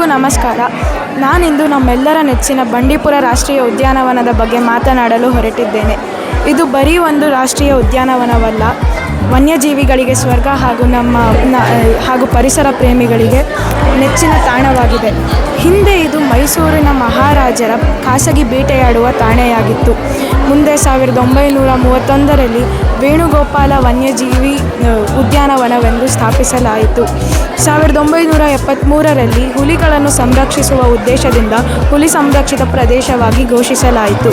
ಎಲ್ರಿಗೂ ನಮಸ್ಕಾರ. ನಾನಿಂದು ನಮ್ಮೆಲ್ಲರ ನೆಚ್ಚಿನ ಬಂಡೀಪುರ ರಾಷ್ಟ್ರೀಯ ಉದ್ಯಾನವನದ ಬಗ್ಗೆ ಮಾತನಾಡಲು ಹೊರಟಿದ್ದೇನೆ. ಇದು ಬರೀ ಒಂದು ರಾಷ್ಟ್ರೀಯ ಉದ್ಯಾನವನವಲ್ಲ, ವನ್ಯಜೀವಿಗಳಿಗೆ ಸ್ವರ್ಗ ಹಾಗೂ ಪರಿಸರ ಪ್ರೇಮಿಗಳಿಗೆ ನೆಚ್ಚಿನ ತಾಣವಾಗಿದೆ. ಹಿಂದೆ ಇದು ಮೈಸೂರಿನ ಮಹಾರಾಜರ ಖಾಸಗಿ ಬೇಟೆಯಾಡುವ ತಾಣೆಯಾಗಿತ್ತು. ಮುಂದೆ 1931ರಲ್ಲಿ ವೇಣುಗೋಪಾಲ ವನ್ಯಜೀವಿ ಉದ್ಯಾನವನವೆಂದು ಸ್ಥಾಪಿಸಲಾಯಿತು. 1973ರಲ್ಲಿ ಹುಲಿಗಳನ್ನು ಸಂರಕ್ಷಿಸುವ ಉದ್ದೇಶದಿಂದ ಹುಲಿ ಸಂರಕ್ಷಿತ ಪ್ರದೇಶವಾಗಿ ಘೋಷಿಸಲಾಯಿತು.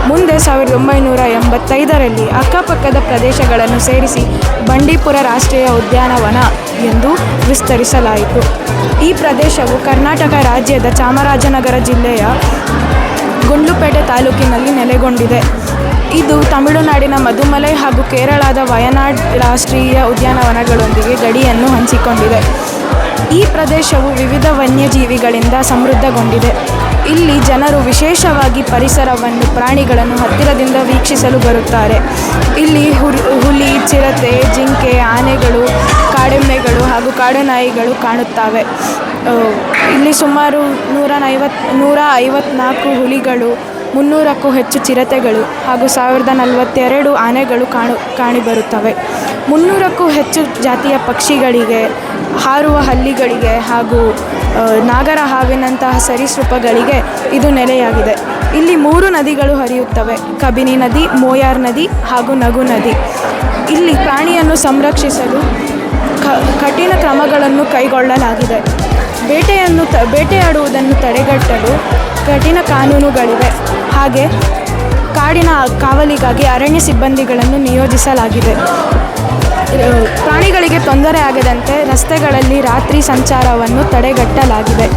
ಮುಂದೆ 1985ರಲ್ಲಿ ಅಕ್ಕಪಕ್ಕದ ಪ್ರದೇಶಗಳನ್ನು ಸೇರಿಸಿ ಬಂಡೀಪುರ ರಾಷ್ಟ್ರೀಯ ಉದ್ಯಾನವನ ಎಂದು ವಿಸ್ತರಿಸಲಾಯಿತು. ಈ ಪ್ರದೇಶವು ಕರ್ನಾಟಕ ರಾಜ್ಯದ ಚಾಮರಾಜನಗರ ಜಿಲ್ಲೆಯ ಗುಂಡ್ಲುಪೇಟೆ ತಾಲೂಕಿನಲ್ಲಿ ನೆಲೆಗೊಂಡಿದೆ. ಇದು ತಮಿಳುನಾಡಿನ ಮಧುಮಲೈ ಹಾಗೂ ಕೇರಳದ ವಯನಾಡ್ ರಾಷ್ಟ್ರೀಯ ಉದ್ಯಾನವನಗಳೊಂದಿಗೆ ಗಡಿಯನ್ನು ಹಂಚಿಕೊಂಡಿದೆ. ಈ ಪ್ರದೇಶವು ವಿವಿಧ ವನ್ಯಜೀವಿಗಳಿಂದ ಸಮೃದ್ಧಗೊಂಡಿದೆ. ಇಲ್ಲಿ ಜನರು ವಿಶೇಷವಾಗಿ ಪರಿಸರವನ್ನು, ಪ್ರಾಣಿಗಳನ್ನು ಹತ್ತಿರದಿಂದ ವೀಕ್ಷಿಸಲು ಬರುತ್ತಾರೆ. ಇಲ್ಲಿ ಹುಲಿ, ಚಿರತೆ, ಜಿಂಕೆ, ಆನೆಗಳು, ಕಾಡೆಮ್ಮೆಗಳು ಹಾಗೂ ಕಾಡುನಾಯಿಗಳು ಕಾಣುತ್ತವೆ. ಇಲ್ಲಿ ಸುಮಾರು 154 ಹುಲಿಗಳು, 300ಕ್ಕೂ ಹೆಚ್ಚು ಚಿರತೆಗಳು ಹಾಗೂ 1042 ಆನೆಗಳು ಕಾಣಿಬರುತ್ತವೆ. 300ಕ್ಕೂ ಹೆಚ್ಚು ಜಾತಿಯ ಪಕ್ಷಿಗಳಿಗೆ, ಹಾರುವ ಹಲ್ಲಿಗಳಿಗೆ ಹಾಗೂ ನಾಗರ ಹಾವಿನಂತಹ ಸರೀಸೃಪಗಳಿಗೆ ಇದು ನೆಲೆಯಾಗಿದೆ. ಇಲ್ಲಿ 3 ನದಿಗಳು ಹರಿಯುತ್ತವೆ: ಕಬಿನಿ ನದಿ, ಮೋಯಾರ್ ನದಿ ಹಾಗೂ ನಗು ನದಿ. ಇಲ್ಲಿ ಪ್ರಾಣಿಯನ್ನು ಸಂರಕ್ಷಿಸಲು ಕಠಿಣ ಕ್ರಮಗಳನ್ನು ಕೈಗೊಳ್ಳಲಾಗಿದೆ. ಬೇಟೆಯಾಡುವುದನ್ನು ತಡೆಗಟ್ಟಲು ಕಠಿಣ ಕಾನೂನುಗಳಿವೆ. ಹಾಗೆ ಕಾಡಿನ ಕಾವಲಿಗಾಗಿ ಅರಣ್ಯ ಸಿಬ್ಬಂದಿಗಳನ್ನು ನಿಯೋಜಿಸಲಾಗಿದೆ. ಪ್ರಾಣಿಗಳಿಗೆ ತೊಂದರೆ ಆಗದಂತೆ ರಸ್ತೆಗಳಲ್ಲಿ ರಾತ್ರಿ ಸಂಚಾರವನ್ನು ತಡೆಗಟ್ಟಲಾಗಿದೆ.